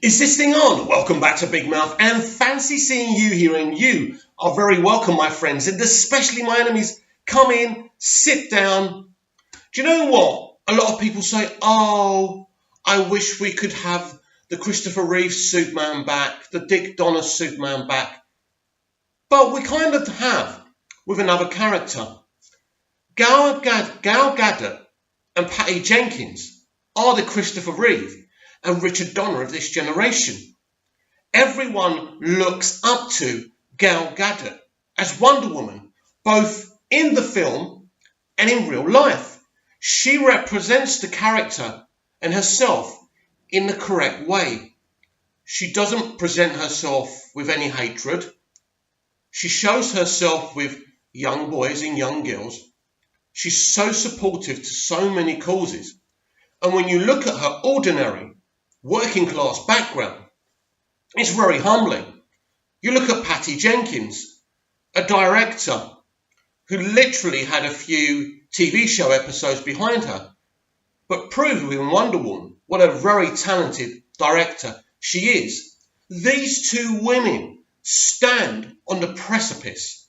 Is this thing on? Welcome back to Big Mouth, and fancy seeing you here, and you are very welcome, my friends, and especially my enemies. Come in, sit down. Do you know what? A lot of people say, oh, I wish we could have the Christopher Reeve Superman back, the Dick Donner Superman back. But we kind of have with another character. Gal Gadot and Patty Jenkins are the Christopher Reeve and Richard Donner of this generation. Everyone looks up to Gal Gadot as Wonder Woman, both in the film and in real life. She represents the character and herself in the correct way. She doesn't present herself with any hatred. She shows herself with young boys and young girls. She's so supportive to so many causes. And when you look at her ordinary, working class background, it's very humbling. You look at Patty Jenkins, a director who literally had a few TV show episodes behind her, but proved in Wonder Woman what a very talented director she is. These two women stand on the precipice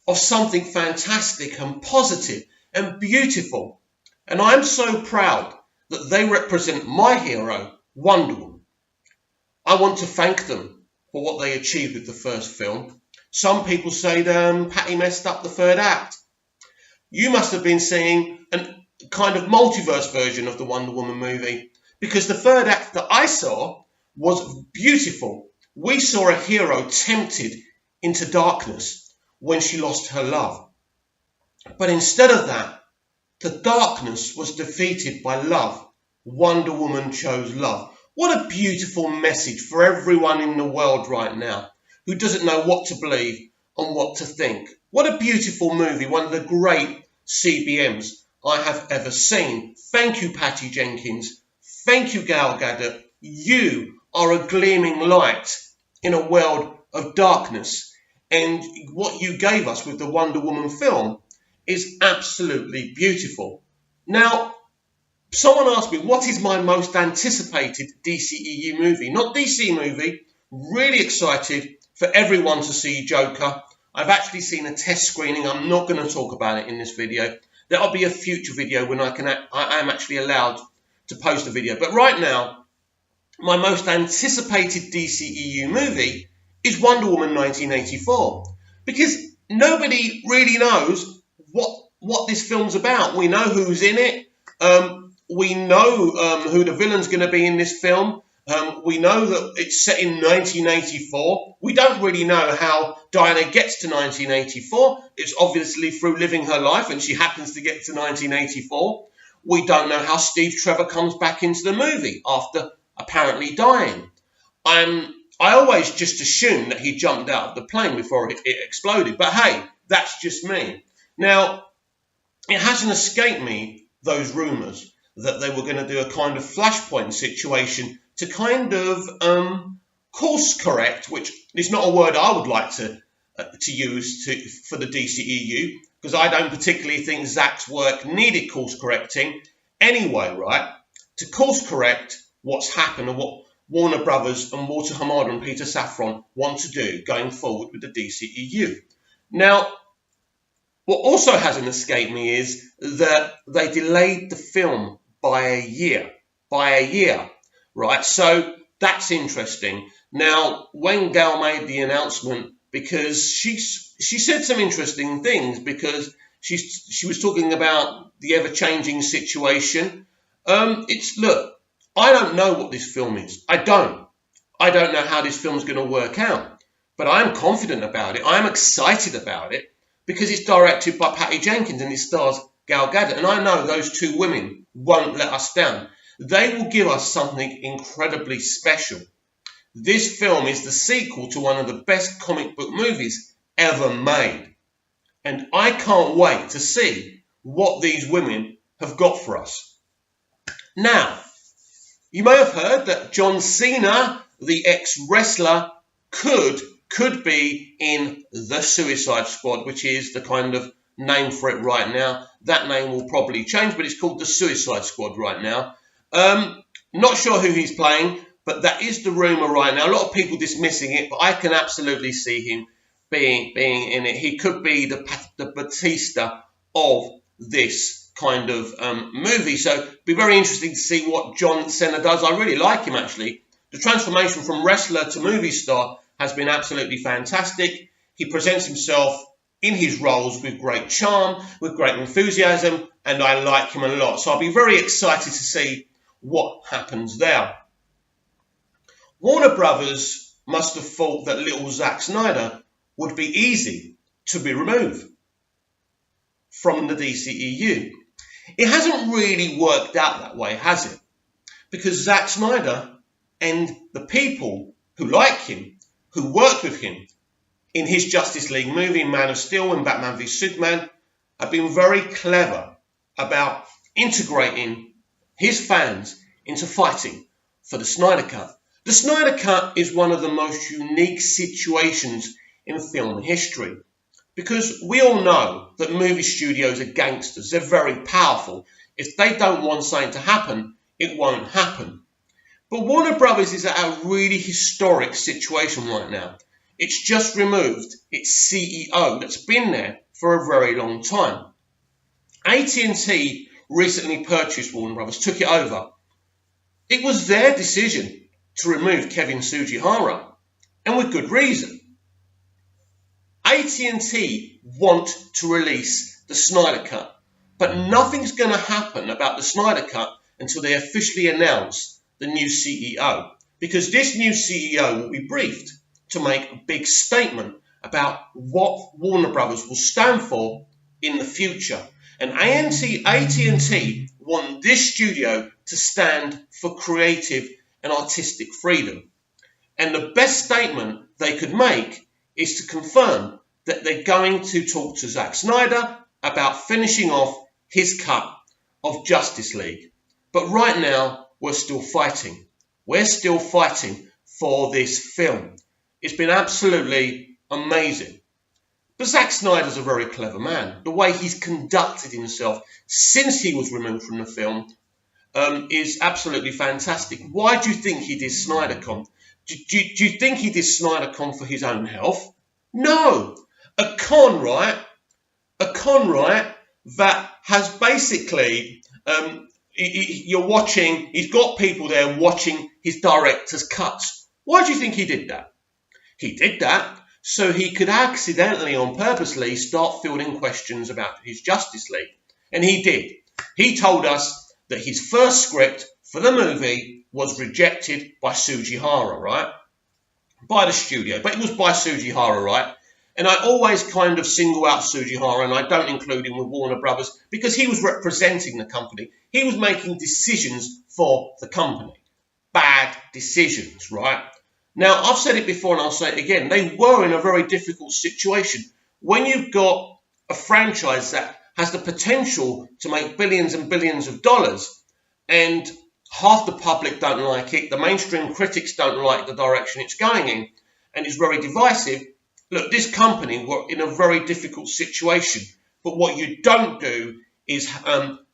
of something fantastic and positive and beautiful. And I'm so proud that they represent my hero, Wonder Woman. I want to thank them for what they achieved with the first film. Some people say that Patty messed up the third act. You must have been seeing a kind of multiverse version of the Wonder Woman movie, because the third act that I saw was beautiful. We saw a hero tempted into darkness when she lost her love. But instead of that, the darkness was defeated by love. Wonder Woman chose love. What a beautiful message for everyone in the world right now who doesn't know what to believe and what to think. What a beautiful movie, one of the great CBMs I have ever seen. Thank you, Patty Jenkins. Thank you, Gal Gadot. You are a gleaming light in a world of darkness. And what you gave us with the Wonder Woman film is absolutely beautiful. Now, someone asked me, what is my most anticipated DCEU movie? Not DC movie. Really excited for everyone to see Joker. I've actually seen a test screening. I'm not going to talk about it in this video. There'll be a future video when I am actually allowed to post a video. But right now, my most anticipated DCEU movie is Wonder Woman 1984. Because nobody really knows what this film's about. We know who's in it. We know who the villain's going to be in this film. We know that it's set in 1984. We don't really know how Diana gets to 1984. It's obviously through living her life, and she happens to get to 1984. We don't know how Steve Trevor comes back into the movie after apparently dying. I always just assumed that he jumped out of the plane before it exploded. But hey, that's just me. Now, it hasn't escaped me, those rumours, that they were going to do a kind of Flashpoint situation to kind of course correct, which is not a word I would like to use for the DCEU, because I don't particularly think Zack's work needed course correcting anyway, right? To course correct what's happened and what Warner Brothers and Walter Hamada and Peter Safran want to do going forward with the DCEU. Now, what also hasn't escaped me is that they delayed the film by a year, right? So that's interesting. Now, when Gal made the announcement, because she said some interesting things, because she was talking about the ever-changing situation. Look, I don't know what this film is. I don't know how this film's going to work out, but I'm confident about it. I'm excited about it because it's directed by Patty Jenkins and it stars Gal Gadot. And I know those two women won't let us down. They will give us something incredibly special. This film is the sequel to one of the best comic book movies ever made. And I can't wait to see what these women have got for us. Now, you may have heard that John Cena, the ex-wrestler, could be in the Suicide Squad, which is the kind of name for it right now. That name will probably change, but it's called the Suicide Squad right now. Not sure who he's playing, but that is the rumour right now. A lot of people dismissing it, but I can absolutely see him being in it. He could be the Batista of this kind of movie. So it'd be very interesting to see what John Cena does. I really like him, actually. The transformation from wrestler to movie star has been absolutely fantastic. He presents himself in his roles with great charm, with great enthusiasm, and I like him a lot. So I'll be very excited to see what happens there. Warner Brothers must have thought that little Zack Snyder would be easy to be removed from the DCEU. It hasn't really worked out that way, has it? Because Zack Snyder and the people who like him, who worked with him in his Justice League movie, Man of Steel and Batman v Superman, have been very clever about integrating his fans into fighting for the Snyder Cut. The Snyder Cut is one of the most unique situations in film history, because we all know that movie studios are gangsters. They're very powerful. If they don't want something to happen, it won't happen. But Warner Brothers is at a really historic situation right now. It's just removed its CEO that's been there for a very long time. AT&T recently purchased Warner Brothers, took it over. It was their decision to remove Kevin Sugihara, and with good reason. AT&T want to release the Snyder Cut, but nothing's going to happen about the Snyder Cut until they officially announce the new CEO, because this new CEO will be briefed to make a big statement about what Warner Brothers will stand for in the future. And AT&T want this studio to stand for creative and artistic freedom. And the best statement they could make is to confirm that they're going to talk to Zack Snyder about finishing off his cut of Justice League. But right now, we're still fighting. We're still fighting for this film. It's been absolutely amazing. But Zack Snyder's a very clever man. The way he's conducted himself since he was removed from the film is absolutely fantastic. Why do you think he did SnyderCon? Do you think he did SnyderCon for his own health? No. A con, right? A con, right, that has basically, you're watching, he's got people there watching his director's cuts. Why do you think he did that? He did that so he could accidentally, on purposely, start fielding questions about his Justice League. And he did. He told us that his first script for the movie was rejected by Sugihara, right? By the studio. But it was by Sugihara, right? And I always kind of single out Sugihara, and I don't include him with Warner Brothers, because he was representing the company. He was making decisions for the company. Bad decisions, right? Now, I've said it before and I'll say it again. They were in a very difficult situation. When you've got a franchise that has the potential to make billions and billions of dollars, and half the public don't like it, the mainstream critics don't like the direction it's going in, and it's very divisive. Look, this company were in a very difficult situation. But what you don't do is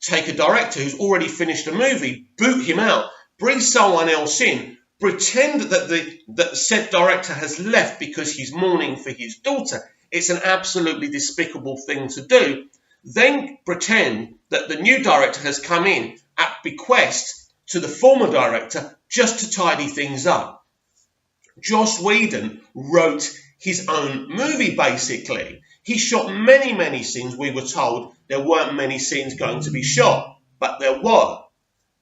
take a director who's already finished a movie, boot him out, bring someone else in, pretend that said director has left because he's mourning for his daughter. It's an absolutely despicable thing to do. Then pretend that the new director has come in at bequest to the former director just to tidy things up. Joss Whedon wrote his own movie, basically. He shot many, many scenes. We were told there weren't many scenes going to be shot, but there were.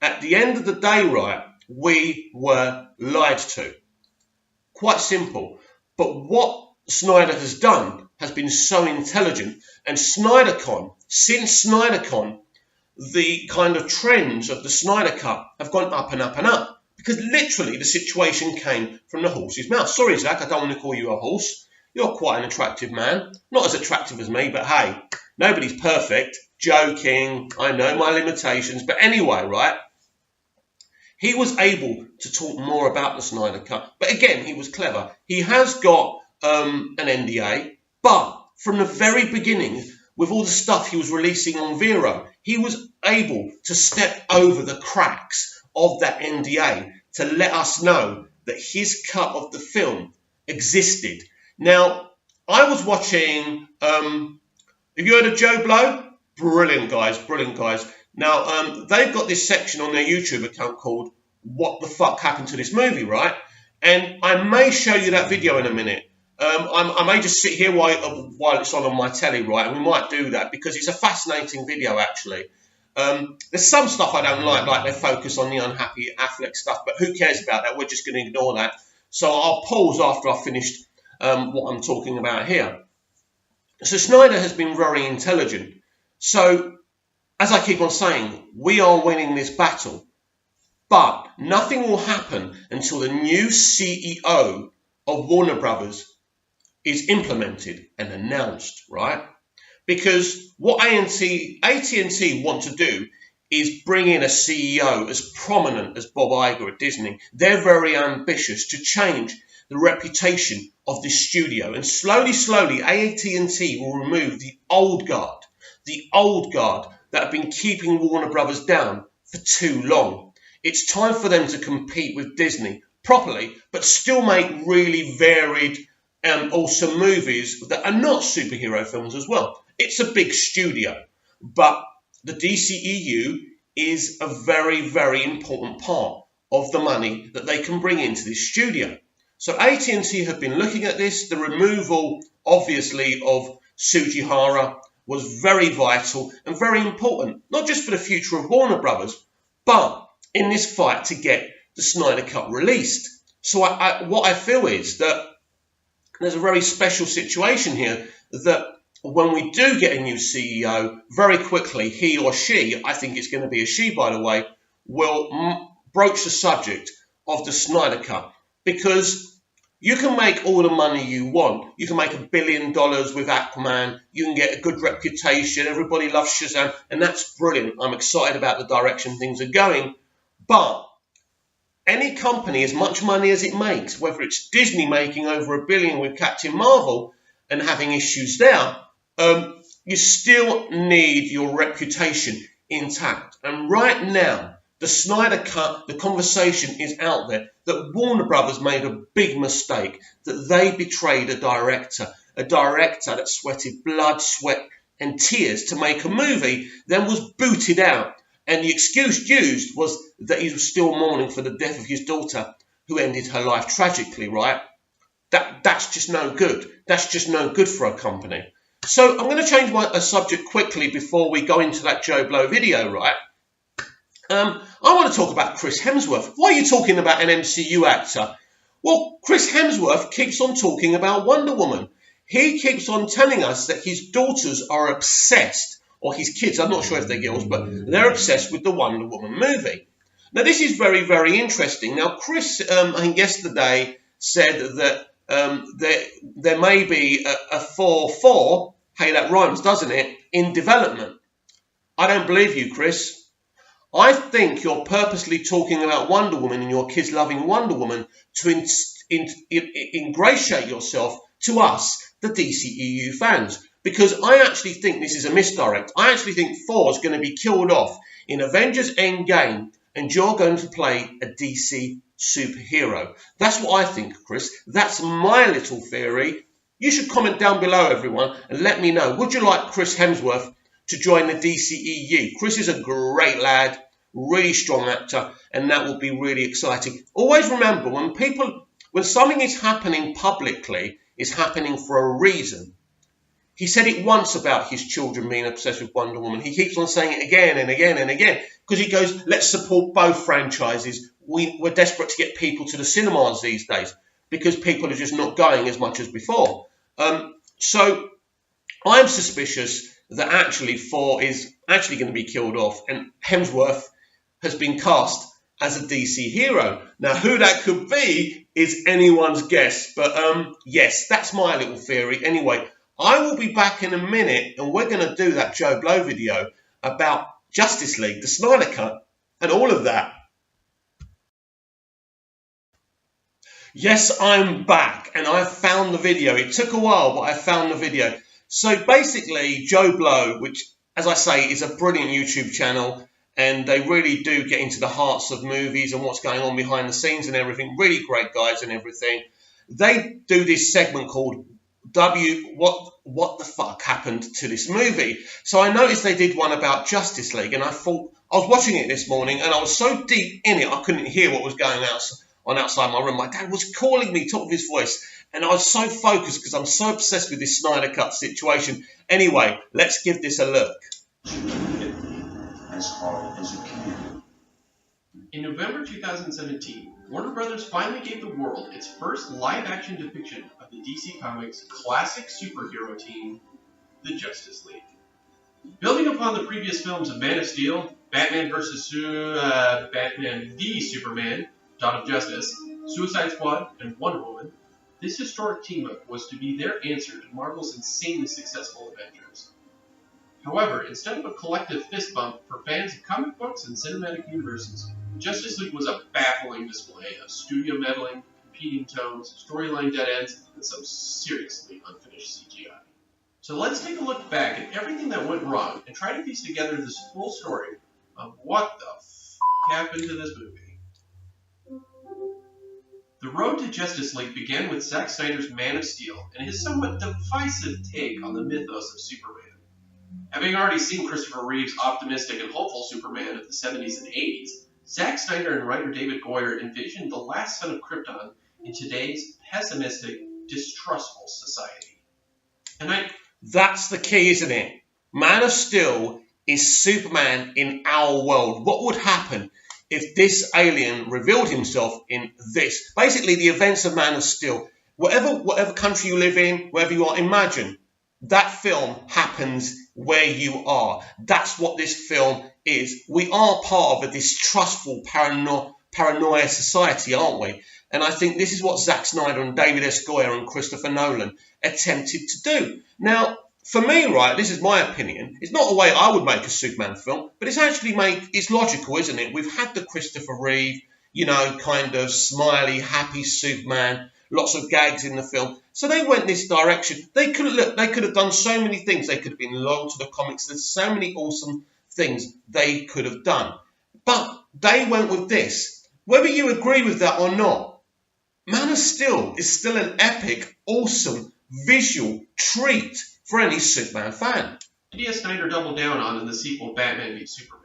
At the end of the day, right, we were lied to. Quite simple. But what Snyder has done has been so intelligent. And SnyderCon, since SnyderCon, the kind of trends of the Snyder Cut have gone up and up and up. Because literally the situation came from the horse's mouth. Sorry, Zach, I don't want to call you a horse. You're quite an attractive man. Not as attractive as me, but hey, nobody's perfect. Joking. I know my limitations. But anyway, right? He was able to talk more about the Snyder Cut. But again, he was clever. He has got an NDA. But from the very beginning, with all the stuff he was releasing on Vero, he was able to step over the cracks of that NDA to let us know that his cut of the film existed. Now, I was watching, have you heard of Joe Blow? Brilliant guys, brilliant guys. Now, they've got this section on their YouTube account called What the Fuck Happened to This Movie, right? And I may show you that video in a minute. I may just sit here while it's on my telly, right? And we might do that because it's a fascinating video, actually. There's some stuff I don't like they focus on the unhappy Affleck stuff, but who cares about that? We're just going to ignore that. So I'll pause after I've finished what I'm talking about here. So Snyder has been very intelligent. So, as I keep on saying, we are winning this battle. But nothing will happen until the new CEO of Warner Brothers is implemented and announced, right? Because what AT&T want to do is bring in a CEO as prominent as Bob Iger at Disney. They're very ambitious to change the reputation of this studio. And slowly, AT&T will remove the old guard that have been keeping Warner Brothers down for too long. It's time for them to compete with Disney properly, but still make really varied awesome movies that are not superhero films as well. It's a big studio, but the DCEU is a very, very important part of the money that they can bring into this studio. So AT&T have been looking at this. The removal, obviously, of Sugihara was very vital and very important, not just for the future of Warner Brothers, but in this fight to get the Snyder Cut released. So what I feel is that there's a very special situation here that when we do get a new CEO, very quickly, he or she, I think it's going to be a she, by the way, will broach the subject of the Snyder Cut. Because you can make all the money you want. You can make $1 billion with Aquaman. You can get a good reputation. Everybody loves Shazam. And that's brilliant. I'm excited about the direction things are going. But any company, as much money as it makes, whether it's Disney making over $1 billion with Captain Marvel and having issues there, you still need your reputation intact. And right now, the Snyder Cut, the conversation is out there that Warner Brothers made a big mistake, that they betrayed a director that sweated blood, sweat and tears to make a movie, then was booted out. And the excuse used was that he was still mourning for the death of his daughter, who ended her life tragically, right? That's just no good. That's just no good for a company. So I'm going to change a subject quickly before we go into that Joe Blow video, right? I want to talk about Chris Hemsworth. Why are you talking about an MCU actor? Well, Chris Hemsworth keeps on talking about Wonder Woman. He keeps on telling us that his daughters are obsessed, or his kids, I'm not sure if they're girls, but they're obsessed with the Wonder Woman movie. Now, this is very, very interesting. Now, Chris, I think yesterday, said that there may be a 4-4, hey, that rhymes, doesn't it, in development. I don't believe you, Chris. I think you're purposely talking about Wonder Woman and your kids loving Wonder Woman to ingratiate yourself to us, the DCEU fans. Because I actually think this is a misdirect. I actually think Thor is going to be killed off in Avengers Endgame and you're going to play a DC superhero. That's what I think, Chris. That's my little theory. You should comment down below, everyone, and let me know. Would you like Chris Hemsworth to join the DCEU? Chris is a great lad, really strong actor, and that will be really exciting. Always remember, when something is happening publicly, it's happening for a reason. He said it once about his children being obsessed with Wonder Woman. He keeps on saying it again and again and again because he goes, let's support both franchises. We're desperate to get people to the cinemas these days because people are just not going as much as before. So I'm suspicious that actually Thor is actually going to be killed off and Hemsworth has been cast as a DC hero. Now, who that could be is anyone's guess. But yes, that's my little theory. Anyway, I will be back in a minute and we're going to do that Joe Blow video about Justice League, the Snyder Cut, and all of that. Yes, I'm back and I found the video. It took a while, but I found the video. So basically, Joe Blow, which, as I say, is a brilliant YouTube channel, and they really do get into the hearts of movies and what's going on behind the scenes and everything. Really great guys and everything. They do this segment called what the fuck happened to this movie? So I noticed they did one about Justice League, and I thought, I was watching it this morning, and I was so deep in it I couldn't hear what was going on outside my room. My dad was calling me top of his voice, and I was so focused because I'm so obsessed with this Snyder Cut situation. Anyway, let's give this a look. As hard as you can. In November 2017, Warner Brothers finally gave the world its first live-action depiction of the DC Comics classic superhero team, the Justice League. Building upon the previous films of Man of Steel, Batman v Superman, Dawn of Justice, Suicide Squad, and Wonder Woman, this historic team-up was to be their answer to Marvel's insanely successful Avengers. However, instead of a collective fist bump for fans of comic books and cinematic universes, Justice League was a baffling display of studio meddling, competing tones, storyline dead ends, and some seriously unfinished CGI. So let's take a look back at everything that went wrong and try to piece together this full story of what the happened to this movie. The road to Justice League began with Zack Snyder's Man of Steel and his somewhat divisive take on the mythos of Superman. Having already seen Christopher Reeve's optimistic and hopeful Superman of the 70s and 80s, Zack Snyder and writer David Goyer envisioned the last son of Krypton in today's pessimistic, distrustful society. That's the key, isn't it? Man of Steel is Superman in our world. What would happen if this alien revealed himself in this? Basically, the events of Man of Steel. Whatever country you live in, wherever you are, imagine that film happens where you are. That's what this film is. We are part of a distrustful, paranoia society, aren't we? And I think this is what Zack Snyder and David S. Goyer and Christopher Nolan attempted to do. Now, for me, right, this is my opinion. It's not the way I would make a Superman film, but it's logical, isn't it? We've had the Christopher Reeve, kind of smiley, happy Superman, lots of gags in the film. So they went this direction. They could have done so many things. They could have been loyal to the comics. There's so many awesome things they could have done. But they went with this. Whether you agree with that or not, Man of Steel is still an epic, awesome, visual treat for any Superman fan. idea Snyder doubled down on in the sequel Batman v Superman.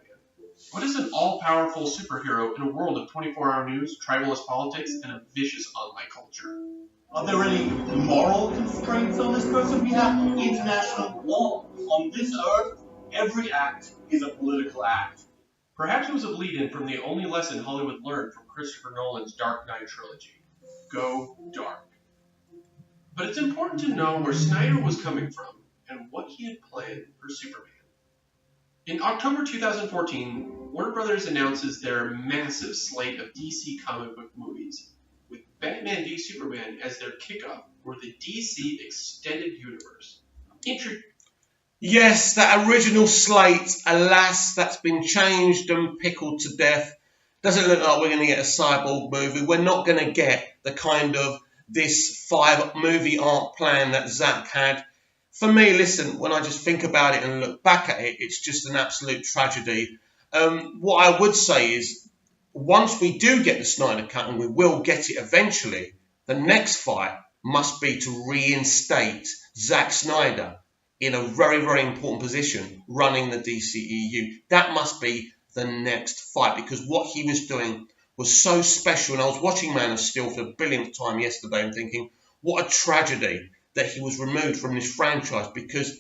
What is an all-powerful superhero in a world of 24-hour news, tribalist politics, and a vicious online culture? Are there any moral constraints on this person? We have international law. On this earth, every act is a political act. Perhaps it was a bleed-in from the only lesson Hollywood learned from Christopher Nolan's Dark Knight trilogy. Go dark. But it's important to know where Snyder was coming from and what he had planned for Superman. In October 2014, Warner Brothers announces their massive slate of DC comic book movies, with Batman v Superman as their kickoff for the DC Extended Universe. Yes, that original slate, alas, that's been changed and pickled to death. Doesn't look like we're going to get a Cyborg movie. We're not going to get the kind of this 5-movie arc plan that Zack had. For me, listen, when I just think about it and look back at it, it's just an absolute tragedy. What I would say is, once we do get the Snyder Cut, and we will get it eventually, the next fight must be to reinstate Zack Snyder in a very, very important position running the DCEU. That must be the next fight, because what he was doing was so special. And I was watching Man of Steel for the billionth time yesterday and thinking, what a tragedy that he was removed from this franchise, because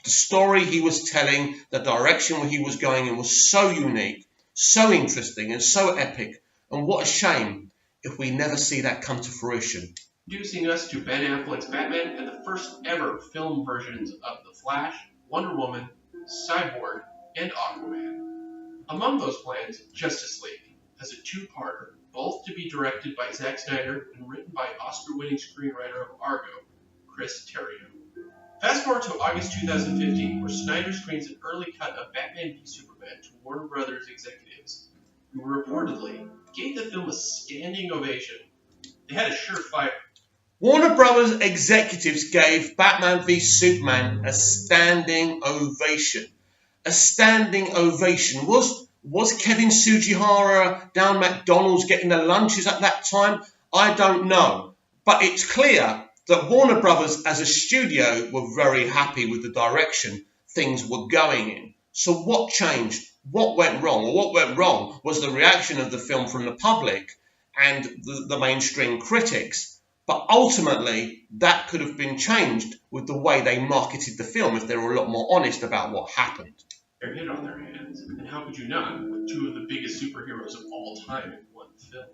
the story he was telling, the direction where he was going in was so unique, so interesting and so epic. And what a shame if we never see that come to fruition. Introducing us to Ben Affleck's Batman and the first ever film versions of The Flash, Wonder Woman, Cyborg, and Aquaman. Among those plans, Justice League, as a two-parter, both to be directed by Zack Snyder and written by Oscar-winning screenwriter of Argo, Chris Terrio. Fast forward to August 2015, where Snyder screens an early cut of Batman v Superman to Warner Brothers executives, who reportedly gave the film a standing ovation. They had a surefire. Warner Brothers executives gave Batman v Superman a standing ovation. A standing ovation. Was Was Kevin Sugihara down McDonald's getting the lunches at that time? I don't know. But it's clear that Warner Brothers as a studio were very happy with the direction things were going in. So what changed? What went wrong? Well, what went wrong was the reaction of the film from the public and the mainstream critics. But ultimately, that could have been changed with the way they marketed the film if they were a lot more honest about what happened. They're hit on their hands, and how could you not, with two of the biggest superheroes of all time in one film?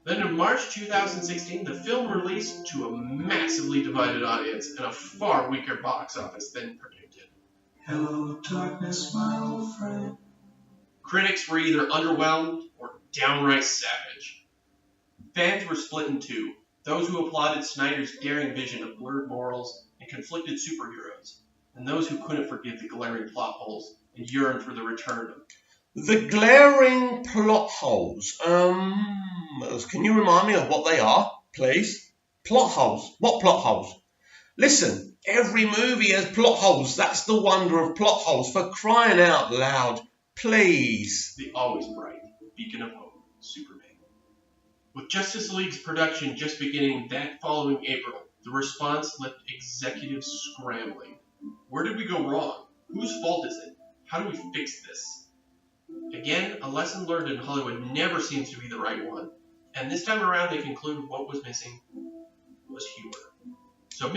Then in March 2016, the film released to a massively divided audience and a far weaker box office than predicted. Hello, darkness, my old friend. Critics were either underwhelmed or downright savage. Fans were split in two, those who applauded Snyder's daring vision of blurred morals and conflicted superheroes, and those who couldn't forgive the glaring plot holes and yearned for the return of... The glaring plot holes. Can you remind me of what they are, please? Plot holes. What plot holes? Listen, every movie has plot holes. That's the wonder of plot holes. For crying out loud, please. The always bright beacon of hope, Superman. With Justice League's production just beginning that following April, the response left executives scrambling. Where did we go wrong? Whose fault is it? How do we fix this? Again, a lesson learned in Hollywood never seems to be the right one, and this time around they concluded what was missing was humor. So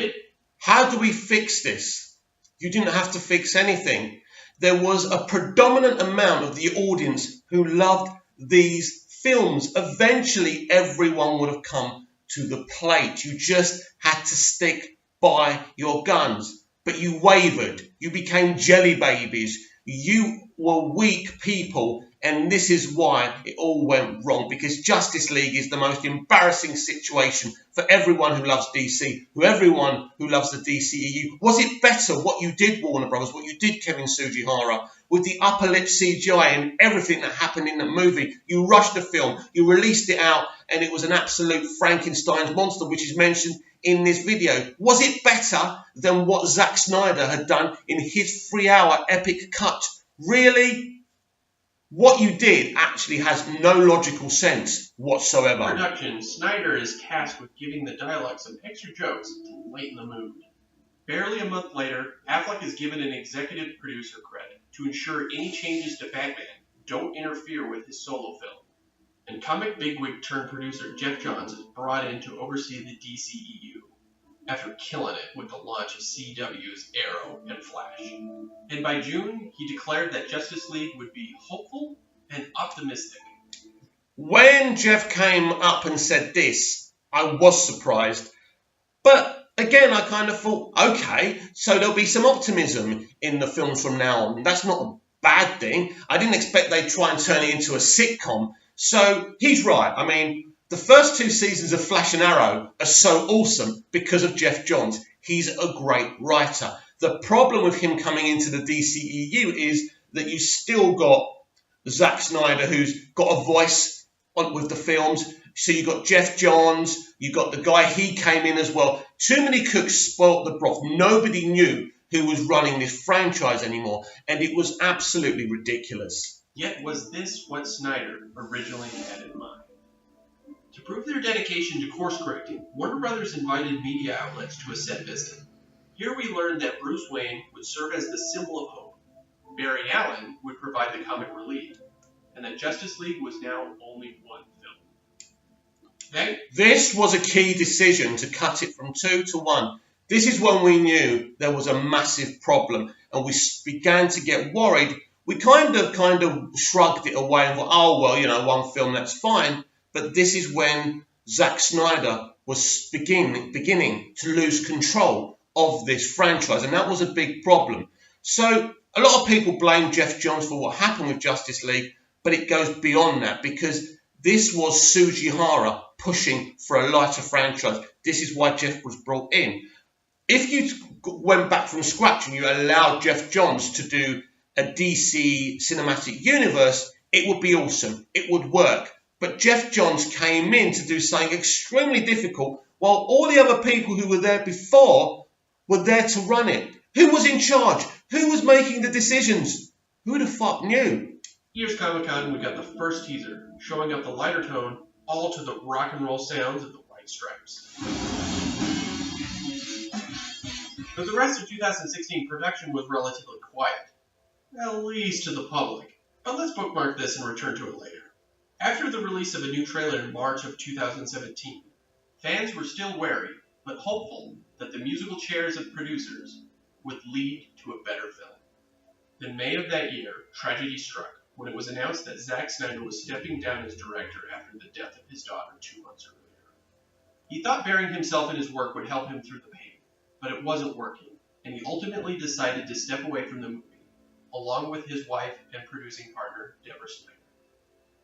How do we fix this? You didn't have to fix anything. There was a predominant amount of the audience who loved these films. Eventually, everyone would have come to the plate. You just had to stick by your guns. But you wavered. You became jelly babies. You were weak people, and this is why it all went wrong, because Justice League is the most embarrassing situation for everyone who loves DC, everyone who loves the DCEU. Was it better what you did, Warner Brothers, what you did, Kevin Sugihara, with the upper lip CGI and everything that happened in the movie? You rushed the film, you released it out, and it was an absolute Frankenstein's monster, which is mentioned in this video. Was it better than what Zack Snyder had done in his 3-hour epic cut? Really? What you did actually has no logical sense whatsoever. Production, Snyder is tasked with giving the dialogue some extra jokes to lighten the mood. Barely a month later, Affleck is given an executive producer credit to ensure any changes to Batman don't interfere with his solo film. And comic bigwig turned producer Jeff Johns is brought in to oversee the DCEU, after killing it with the launch of CW's Arrow and Flash. And by June, he declared that Justice League would be hopeful and optimistic. When Jeff came up and said this, I was surprised. But again, I kind of thought, okay, so there'll be some optimism in the film from now on. That's not a bad thing. I didn't expect they'd try and turn it into a sitcom. So he's right. I mean, the first 2 seasons of Flash and Arrow are so awesome because of Jeff Johns. He's a great writer. The problem with him coming into the DCEU is that you still got Zack Snyder, who's got a voice with the films. So you got Jeff Johns, you got the guy, he came in as well. Too many cooks spoilt the broth. Nobody knew who was running this franchise anymore, and it was absolutely ridiculous. Yet was this what Snyder originally had in mind? To prove their dedication to course correcting, Warner Brothers invited media outlets to a set visit. Here we learned that Bruce Wayne would serve as the symbol of hope, Barry Allen would provide the comic relief, and that Justice League was now only one film. This was a key decision to cut it from 2 to 1. This is when we knew there was a massive problem, and we began to get worried. We kind of shrugged it away and thought, oh, well, one film, that's fine. But this is when Zack Snyder was beginning to lose control of this franchise, and that was a big problem. So a lot of people blame Jeff Johns for what happened with Justice League, but it goes beyond that, because this was Sugihara pushing for a lighter franchise. This is why Jeff was brought in. If you went back from scratch and you allowed Jeff Johns to do a DC cinematic universe, it would be awesome. It would work. But Jeff Johns came in to do something extremely difficult, while all the other people who were there before were there to run it. Who was in charge? Who was making the decisions? Who the fuck knew? Here's Comic-Con, we got the first teaser, showing up the lighter tone, all to the rock and roll sounds of the White Stripes. But the rest of 2016 production was relatively quiet, at least to the public. But let's bookmark this and return to it later. After the release of a new trailer in March of 2017, fans were still wary, but hopeful that the musical chairs of producers would lead to a better film. In May of that year, tragedy struck when it was announced that Zack Snyder was stepping down as director after the death of his daughter 2 months earlier. He thought burying himself in his work would help him through the pain, but it wasn't working, and he ultimately decided to step away from the movie, along with his wife and producing partner, Deborah Snyder.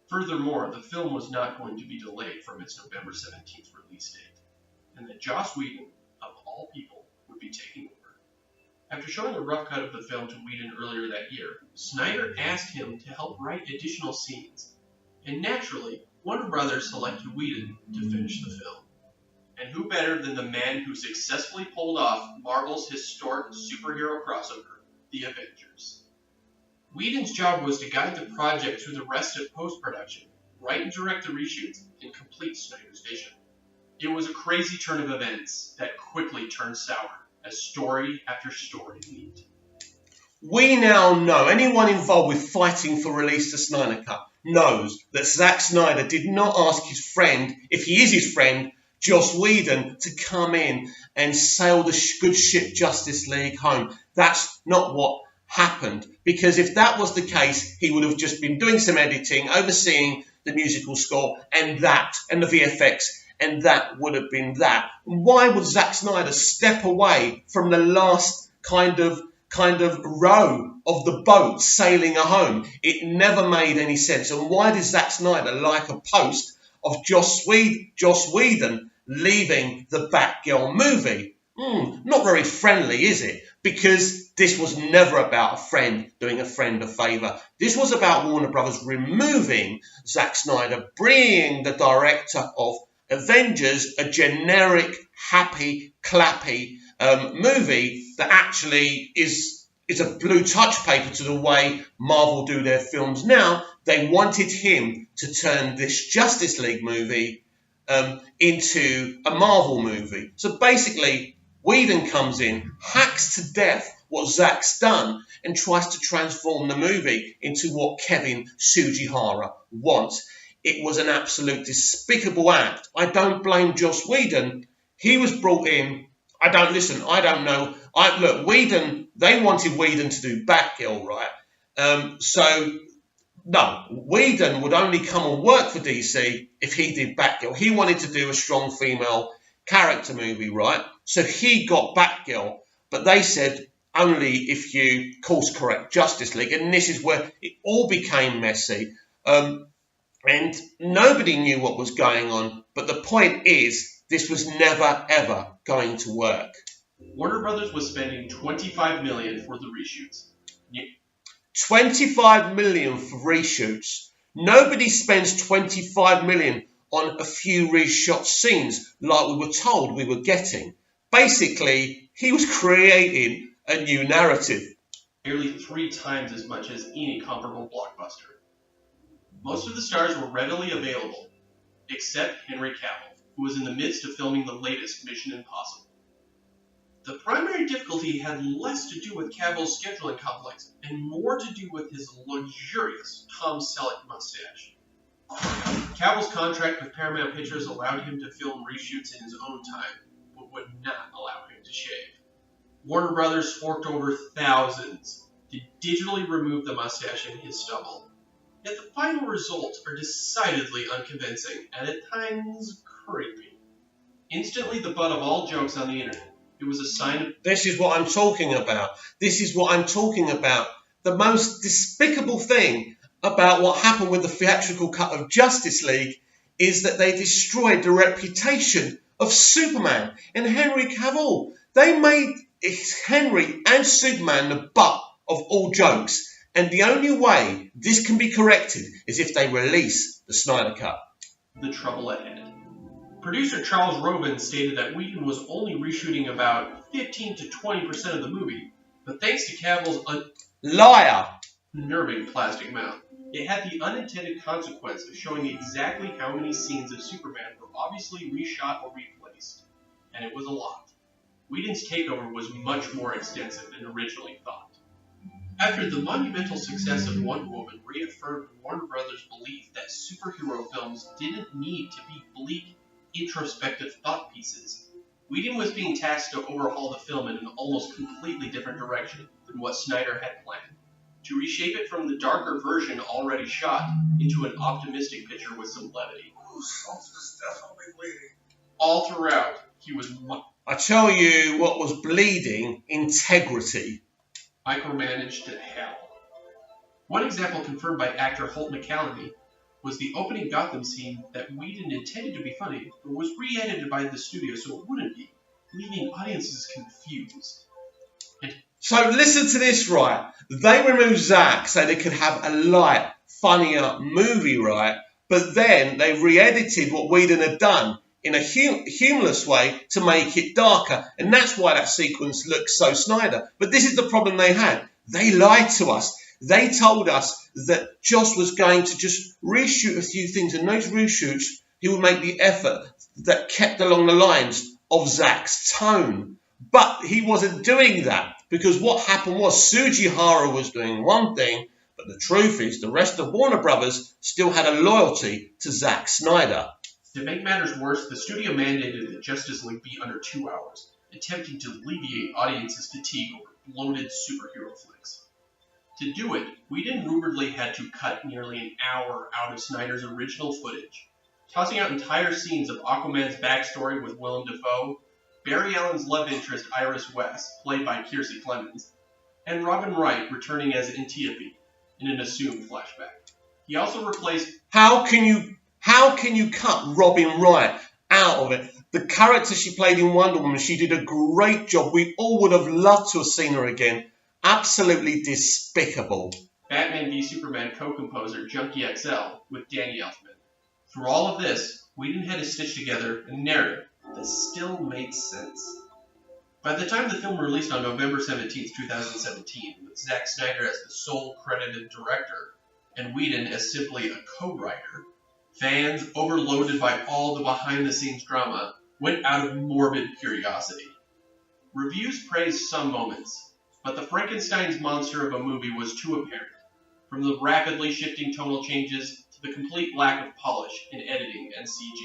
Furthermore, the film was not going to be delayed from its November 17th release date, and that Joss Whedon, of all people, would be taking over. After showing a rough cut of the film to Whedon earlier that year, Snyder asked him to help write additional scenes, and naturally, Warner Brothers selected Whedon to finish the film. And who better than the man who successfully pulled off Marvel's historic superhero crossover, The Avengers. Whedon's job was to guide the project through the rest of post-production, write and direct the reshoots, and complete Snyder's vision. It was a crazy turn of events that quickly turned sour as story after story leaked. We now know, anyone involved with fighting for release the Snyder Cut knows that Zack Snyder did not ask his friend, if he is his friend, Joss Whedon, to come in and sail the good ship Justice League home. That's not what happened, because if that was the case, he would have just been doing some editing, overseeing the musical score and the VFX, and that would have been that. Why would Zack Snyder step away from the last kind of row of the boat sailing home? It never made any sense. And why did Zack Snyder like a post of Joss Whedon leaving the Batgirl movie? Not very friendly, is it? Because this was never about a friend doing a friend a favour. This was about Warner Brothers removing Zack Snyder, bringing the director of Avengers, a generic, happy, clappy movie that actually is a blue touch paper to the way Marvel do their films now. They wanted him to turn this Justice League movie into a Marvel movie. So basically, Whedon comes in, hacks to death what Zack's done, and tries to transform the movie into what Kevin Sugihara wants. It was an absolute despicable act. I don't blame Joss Whedon. He was brought in. I don't know. Look, Whedon, they wanted Whedon to do Batgirl, right? No, Whedon would only come and work for DC if he did Batgirl. He wanted to do a strong female character movie, right? So he got Batgirl, but they said only if you course correct Justice League, and this is where it all became messy, and nobody knew what was going on. But the point is, this was never ever going to work. Warner Brothers was spending $25 million for the reshoots. $25 million for reshoots. Nobody spends $25 million on a few reshot scenes like we were told we were getting. Basically, he was creating a new narrative. Nearly 3 times as much as any comparable blockbuster. Most of the stars were readily available, except Henry Cavill, who was in the midst of filming the latest Mission Impossible. The primary difficulty had less to do with Cavill's scheduling complex and more to do with his luxurious Tom Selleck mustache. Cavill's contract with Paramount Pictures allowed him to film reshoots in his own time, but would not allow him to shave. Warner Brothers forked over thousands to digitally remove the mustache and his stubble. Yet the final results are decidedly unconvincing and at times creepy. Instantly the butt of all jokes on the internet, it was a sign of... This is what I'm talking about. The most despicable thing about what happened with the theatrical cut of Justice League is that they destroyed the reputation of Superman and Henry Cavill. They made Henry and Superman the butt of all jokes. And the only way this can be corrected is if they release the Snyder Cut. The trouble ahead. Producer Charles Robin stated that Whedon was only reshooting about 15 to 20% of the movie, but thanks to Cavill's... Liar! nerving plastic mouth. It had the unintended consequence of showing exactly how many scenes of Superman were obviously reshot or replaced. And it was a lot. Whedon's takeover was much more extensive than originally thought. After the monumental success of Wonder Woman reaffirmed Warner Brothers' belief that superhero films didn't need to be bleak, introspective thought pieces, Whedon was being tasked to overhaul the film in an almost completely different direction than what Snyder had planned, to reshape it from the darker version already shot into an optimistic picture with some levity. Something's definitely bleeding. All throughout, he was I tell you what was bleeding: integrity. micromanaged to hell. One example confirmed by actor Holt McCallany was the opening Gotham scene that Whedon intended to be funny, but was re-edited by the studio so it wouldn't be, leaving audiences confused. So listen to this, right? They removed Zack so they could have a light, funnier movie, right? But then they re-edited what Whedon had done in a humorless way to make it darker. And that's why that sequence looks so Snyder. But this is the problem they had. They lied to us. They told us that Joss was going to just reshoot a few things, and those reshoots, he would make the effort that kept along the lines of Zack's tone. But he wasn't doing that, because what happened was Sujihara was doing one thing, but the truth is the rest of Warner Brothers still had a loyalty to Zack Snyder. To make matters worse, the studio mandated that Justice League be under 2 hours, attempting to alleviate audiences' fatigue over bloated superhero flicks. To do it, Whedon rumoredly had to cut nearly an hour out of Snyder's original footage, tossing out entire scenes of Aquaman's backstory with Willem Dafoe, Barry Allen's love interest Iris West, played by Kiersey Clemens, and Robin Wright returning as Antiope in an assumed flashback. He also replaced... How can you cut Robin Wright out of it? The character she played in Wonder Woman, she did a great job. We all would have loved to have seen her again. Absolutely despicable. Batman v Superman co-composer Junkie XL with Danny Elfman. Through all of this, Whedon had to stitch together a narrative that still made sense. By the time the film released on November 17, 2017, with Zack Snyder as the sole credited director, and Whedon as simply a co-writer, fans, overloaded by all the behind-the-scenes drama, went out of morbid curiosity. Reviews praised some moments, but the Frankenstein's monster of a movie was too apparent, from the rapidly shifting tonal changes to the complete lack of polish in editing and CG,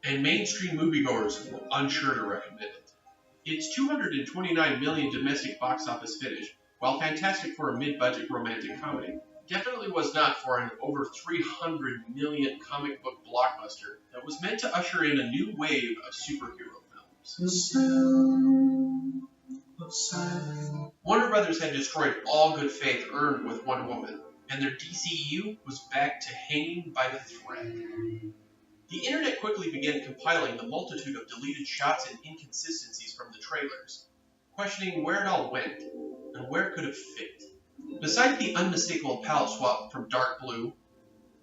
and mainstream moviegoers were unsure to recommend it. Its $229 million domestic box office finish, while fantastic for a mid-budget romantic comedy, definitely was not for an over $300 million comic book blockbuster that was meant to usher in a new wave of superhero films. The sound of silence. Warner Brothers had destroyed all good faith earned with Wonder Woman, and their DCEU was back to hanging by the thread. The internet quickly began compiling the multitude of deleted shots and inconsistencies from the trailers, questioning where it all went and where it could have fit. Besides the unmistakable palette swap from dark blue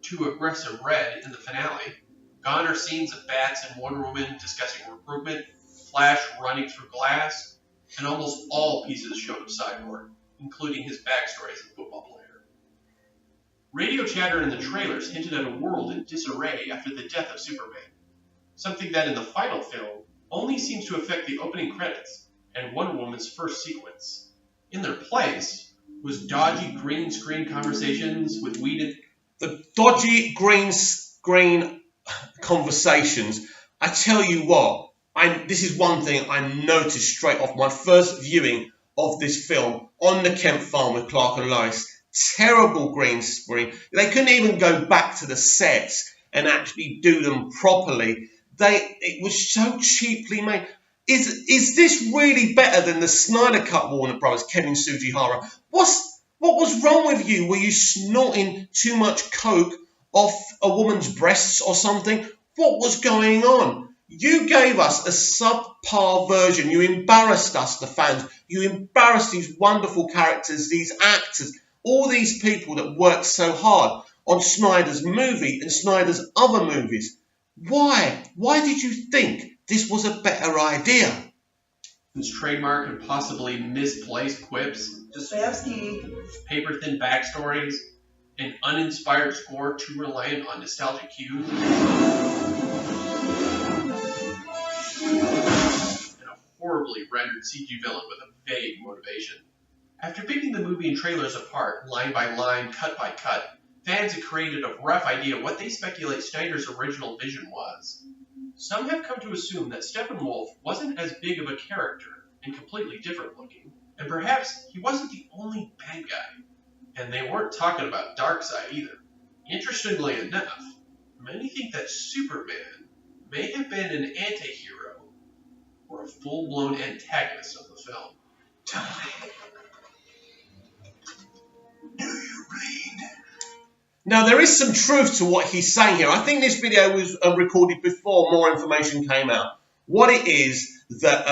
to aggressive red in the finale, gone are scenes of Bats and Wonder Woman discussing recruitment, Flash running through glass, and almost all pieces shown of Cyborg, including his backstory as a football player. Radio chatter in the trailers hinted at a world in disarray after the death of Superman, something that in the final film only seems to affect the opening credits and Wonder Woman's first sequence. In their place was dodgy green screen conversations with Whedon. The dodgy green screen conversations. I tell you what, this is one thing I noticed straight off my first viewing of this film on the Kent farm with Clark and Lois. Terrible green screen. They couldn't even go back to the sets and actually do them properly. It was so cheaply made. Is this really better than the Snyder Cut Warner Brothers, Kevin Sujihara? What was wrong with you? Were you snorting too much coke off a woman's breasts or something? What was going on? You gave us a subpar version. You embarrassed us, the fans. You embarrassed these wonderful characters, these actors, all these people that worked so hard on Snyder's movie and Snyder's other movies. Why? Why did you think this was a better idea? whose trademark and possibly misplaced quips, Dostoevsky. paper-thin backstories, an uninspired score too reliant on nostalgic cues, and a horribly rendered CG villain with a vague motivation. After picking the movie and trailers apart, line by line, cut by cut, fans have created a rough idea of what they speculate Snyder's original vision was. Some have come to assume that Steppenwolf wasn't as big of a character and completely different looking, and perhaps he wasn't the only bad guy. And they weren't talking about Darkseid either. Interestingly enough, many think that Superman may have been an anti-hero or a full-blown antagonist of the film. Tell me, do you bleed? Now, there is some truth to what he's saying here. I think this video was recorded before more information came out. What it is that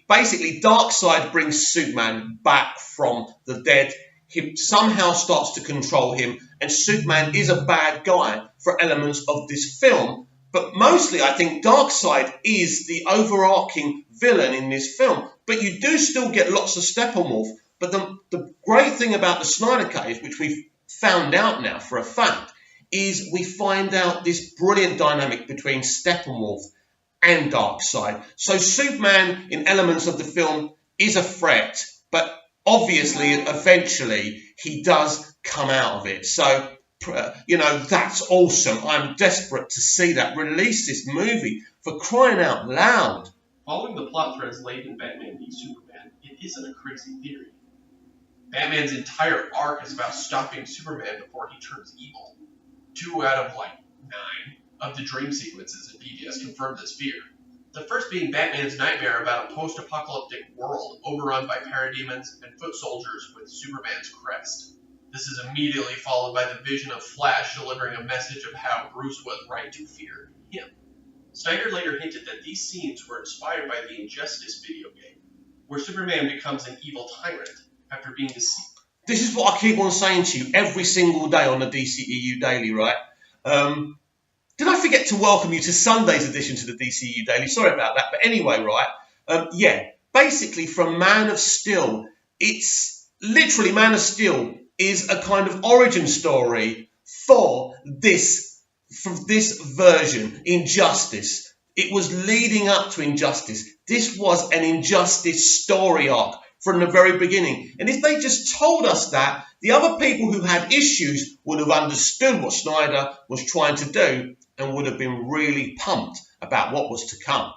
basically Darkseid brings Superman back from the dead. He somehow starts to control him, and Superman is a bad guy for elements of this film. But mostly, I think Darkseid is the overarching villain in this film. But you do still get lots of Steppenwolf. But the great thing about the Snyder Cave, which we've found out now for a fact, is we find out this brilliant dynamic between Steppenwolf and Darkseid. So Superman, in elements of the film, is a threat, but obviously, eventually, he does come out of it. So, that's awesome. I'm desperate to see that. Release this movie, for crying out loud. Following the plot threads laid in Batman v Superman, it isn't a crazy theory. Batman's entire arc is about stopping Superman before he turns evil. 2 out of 9 of the dream sequences in BVS confirm this fear. The first being Batman's nightmare about a post-apocalyptic world overrun by parademons and foot soldiers with Superman's crest. This is immediately followed by the vision of Flash delivering a message of how Bruce was right to fear him. Snyder later hinted that these scenes were inspired by the Injustice video game, where Superman becomes an evil tyrant after being deceived. This is what I keep on saying to you every single day on the DCEU Daily, right? Did I forget to welcome you to Sunday's edition to the DCEU Daily? Sorry about that. But anyway, right? Basically from Man of Steel, it's literally Man of Steel is a kind of origin story for this version, Injustice. It was leading up to Injustice. This was an Injustice story arc from the very beginning. And if they just told us that, the other people who had issues would have understood what Snyder was trying to do and would have been really pumped about what was to come.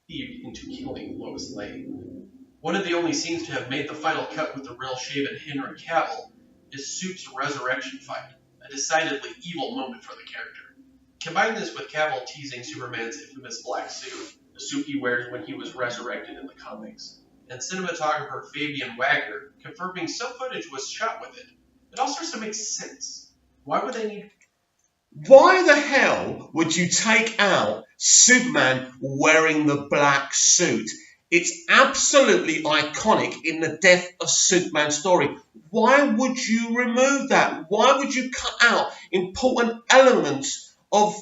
Into killing Lois Lane. One of the only scenes to have made the final cut with the real shaven Henry Cavill is Soup's resurrection fight, a decidedly evil moment for the character. Combine this with Cavill teasing Superman's infamous black suit, the suit he wears when he was resurrected in the comics, and cinematographer Fabian Wagner confirming some footage was shot with it. It all starts to make sense. Why the hell would you take out Superman wearing the black suit? It's absolutely iconic in the death of Superman story. Why would you remove that? Why would you cut out important elements of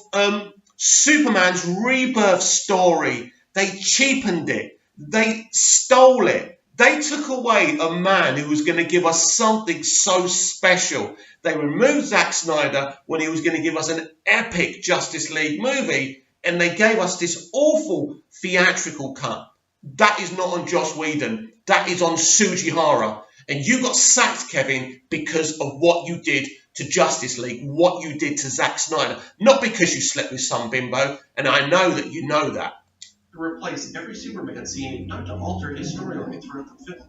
Superman's rebirth story? They cheapened it. They stole it. They took away a man who was going to give us something so special. They removed Zack Snyder when he was going to give us an epic Justice League movie, and they gave us this awful theatrical cut. That is not on Joss Whedon. That is on Sujihara. And you got sacked, Kevin, because of what you did to Justice League, what you did to Zack Snyder. Not because you slept with some bimbo, and I know that you know that. To replace every Superman scene, not to alter his storyline throughout the film.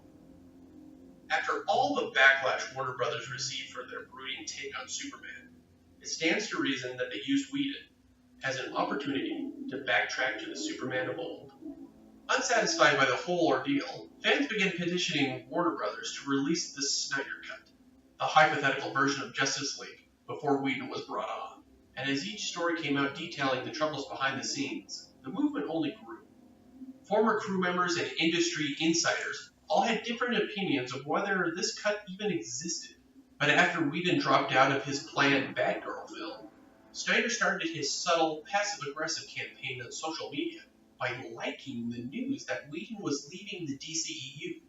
After all the backlash Warner Brothers received for their brooding take on Superman, it stands to reason that they used Whedon as an opportunity to backtrack to the Superman of old. Unsatisfied by the whole ordeal, fans began petitioning Warner Brothers to release the Snyder Cut, the hypothetical version of Justice League, before Whedon was brought on. And as each story came out detailing the troubles behind the scenes, the movement only grew. Former crew members and industry insiders all had different opinions of whether this cut even existed. But after Whedon dropped out of his planned Batgirl film, Snyder started his subtle, passive-aggressive campaign on social media, by liking the news that Whedon was leaving the DCEU.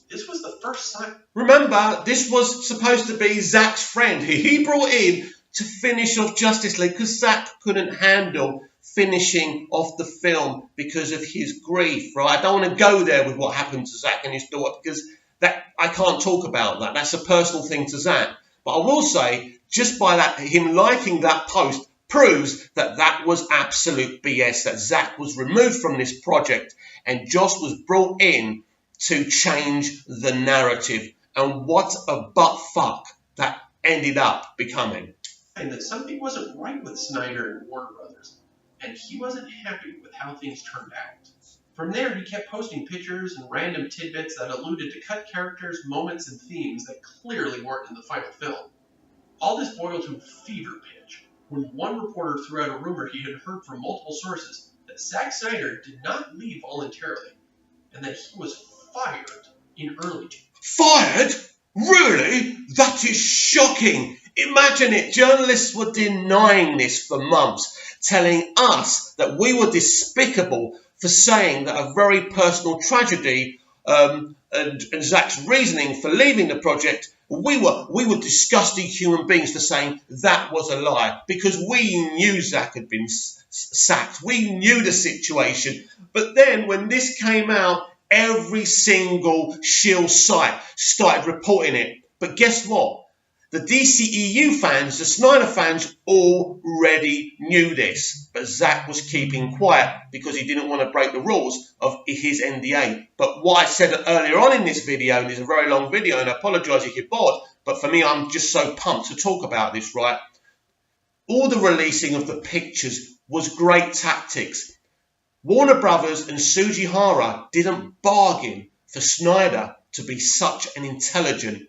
This was the first sign. Remember, this was supposed to be Zack's friend, who he brought in to finish off Justice League because Zack couldn't handle finishing off the film because of his grief, right? I don't want to go there with what happened to Zack and his daughter because that I can't talk about that. That's a personal thing to Zack. But I will say, just by that, him liking that post proves that that was absolute BS, that Zack was removed from this project and Joss was brought in to change the narrative. And what a butt fuck that ended up becoming. And that something wasn't right with Snyder and Warner Brothers, and he wasn't happy with how things turned out. From there, he kept posting pictures and random tidbits that alluded to cut characters, moments, and themes that clearly weren't in the final film. All this boiled to a fever pitch when one reporter threw out a rumor he had heard from multiple sources that Zack Snyder did not leave voluntarily, and that he was fired in early June. Fired? Really? That is shocking. Imagine it. Journalists were denying this for months, telling us that we were despicable for saying that a very personal tragedy and Zack's reasoning for leaving the project, we were disgusting human beings for saying that was a lie because we knew Zack had been sacked. We knew the situation. But then when this came out, every single shield site started reporting it. But guess what? The DCEU fans, the Snyder fans, already knew this. But Zack was keeping quiet because he didn't want to break the rules of his NDA. But what I said earlier on in this video, and it's a very long video, and I apologise if you're bored, but for me, I'm just so pumped to talk about this, right? All the releasing of the pictures was great tactics. Warner Brothers and Sugihara didn't bargain for Snyder to be such an intelligent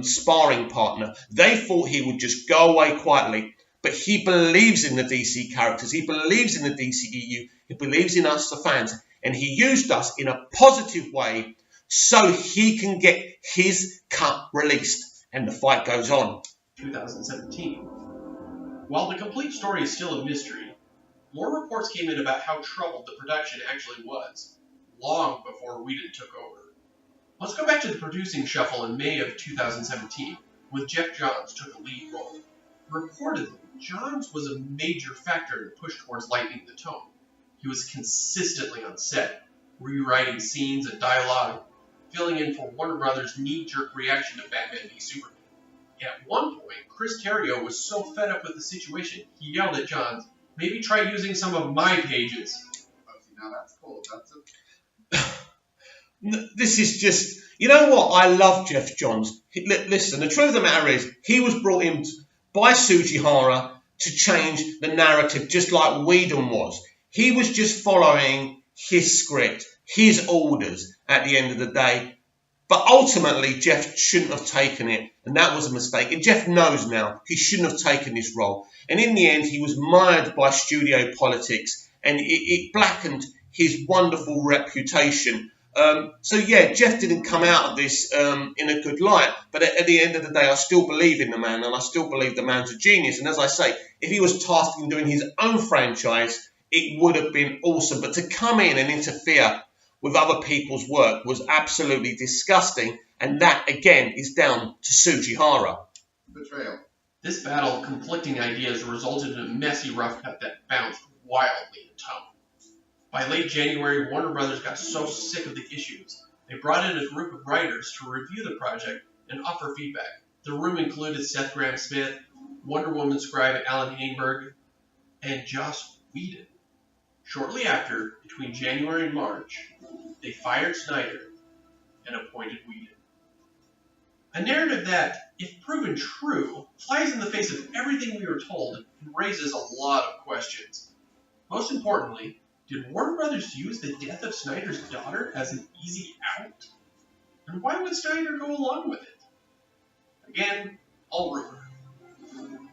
sparring partner. They thought he would just go away quietly, but he believes in the DC characters. He believes in the DCEU. He believes in us, the fans, and he used us in a positive way so he can get his cut released. And the fight goes on. 2017. While the complete story is still a mystery, more reports came in about how troubled the production actually was, long before Whedon took over. Let's go back to the producing shuffle in May of 2017, when Jeff Johns took a lead role. Reportedly, Johns was a major factor in the push towards lightening the tone. He was consistently on set, rewriting scenes and dialogue, filling in for Warner Brothers' knee-jerk reaction to Batman v Superman. At one point, Chris Terrio was so fed up with the situation, he yelled at Johns, "Maybe try using some of my pages." Oh, see, now that's cool. That's This is just, you know what? I love Jeff Johns. Listen, the truth of the matter is, he was brought in by Sugihara to change the narrative, just like Whedon was. He was just following his script, his orders at the end of the day. But ultimately, Jeff shouldn't have taken it, and that was a mistake. And Jeff knows now he shouldn't have taken this role. And in the end, he was mired by studio politics, and it blackened his wonderful reputation. So yeah, Jeff didn't come out of this in a good light, but at the end of the day, I still believe in the man, and I still believe the man's a genius. And as I say, if he was tasked in doing his own franchise, it would have been awesome. But to come in and interfere with other people's work was absolutely disgusting, and that again is down to Sugihara. betrayal. This battle of conflicting ideas resulted in a messy rough cut that bounced wildly in tone. By late January, Warner Brothers got so sick of the issues, they brought in a group of writers to review the project and offer feedback. The room included Seth Grahame-Smith, Wonder Woman scribe Alan Heinberg, and Joss Whedon. Shortly after, between January and March, they fired Snyder and appointed Whedon. A narrative that, if proven true, flies in the face of everything we were told and raises a lot of questions. Most importantly, did Warner Brothers use the death of Snyder's daughter as an easy out? And why would Snyder go along with it? Again, all rumor.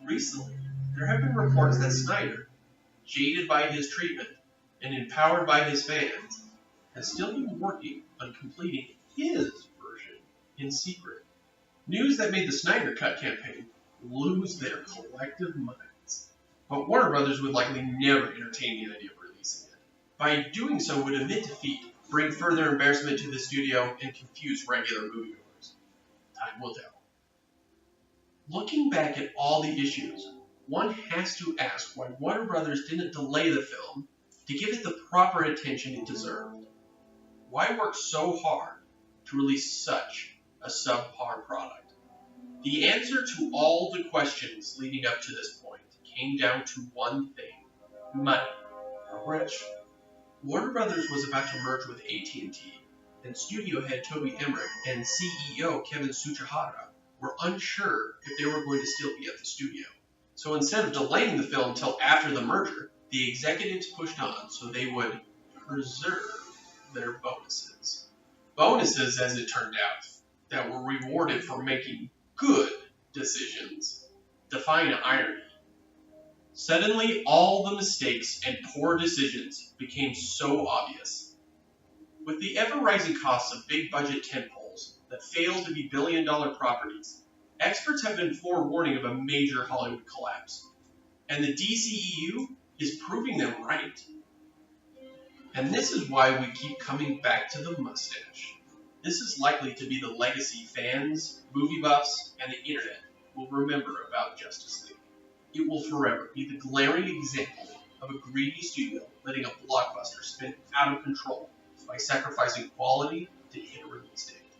Recently, there have been reports that Snyder, jaded by his treatment and empowered by his fans, has still been working on completing his version in secret. News that made the Snyder Cut campaign lose their collective minds. But Warner Brothers would likely never entertain the idea of releasing it. by doing so would admit defeat, bring further embarrassment to the studio, and confuse regular moviegoers. Time will tell. Looking back at all the issues, one has to ask why Warner Brothers didn't delay the film to give it the proper attention it deserved. Why work so hard to release such a subpar product? The answer to all the questions leading up to this point came down to one thing: money. We're rich. Warner Brothers was about to merge with AT&T, and studio head Toby Emmerich and CEO Kevin Tsuchihara were unsure if they were going to still be at the studio. So instead of delaying the film until after the merger, the executives pushed on so they would preserve their bonuses. Bonuses, as it turned out, that were rewarded for making good decisions. Define irony. Suddenly, all the mistakes and poor decisions became so obvious. With the ever-rising costs of big-budget tentpoles that fail to be billion-dollar properties, experts have been forewarning of a major Hollywood collapse. And the DCEU is proving them right. And this is why we keep coming back to the mustache. This is likely to be the legacy fans, movie buffs, and the internet will remember about Justice League. It will forever be the glaring example of a greedy studio letting a blockbuster spin out of control by sacrificing quality to hit a release date.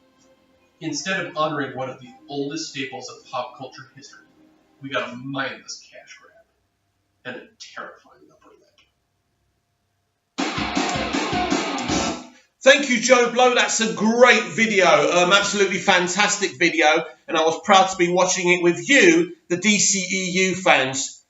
Instead of honoring one of the oldest staples of pop culture history, we got a mindless cash grab and a terrifying upper lip. Thank you, Joe Blow. That's a great video, absolutely fantastic video, and I was proud to be watching it with you, the DCEU fans.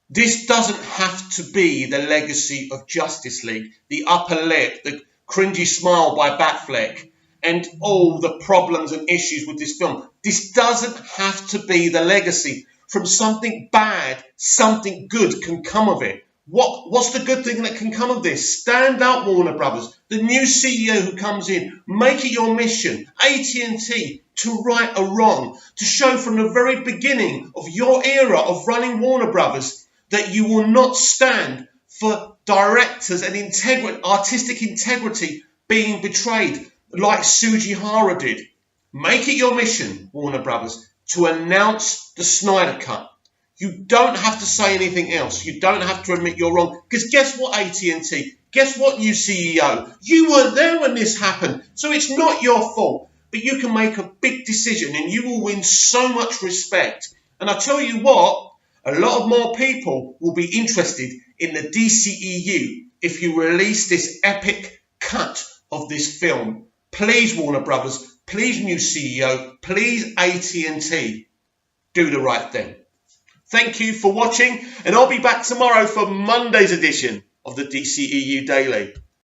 This doesn't have to be the legacy of Justice League, the upper lip, the cringy smile by Batfleck, and all the problems and issues with this film. This doesn't have to be the legacy. From something bad, something good can come of it. What's the good thing that can come of this? Stand up, Warner Brothers. The new CEO who comes in, make it your mission, AT&T, to right a wrong, to show from the very beginning of your era of running Warner Brothers that you will not stand for directors and artistic integrity being betrayed like Sujihara did. Make it your mission, Warner Brothers, to announce the Snyder Cut. You don't have to say anything else. You don't have to admit you're wrong. Because guess what, AT&T? Guess what, new CEO? You weren't there when this happened. So it's not your fault. But you can make a big decision and you will win so much respect. And I tell you what, a lot of more people will be interested in the DCEU if you release this epic cut of this film. Please, Warner Brothers. Please, new CEO. Please, AT&T. Do the right thing. Thank you for watching, and I'll be back tomorrow for Monday's edition of the DCEU Daily.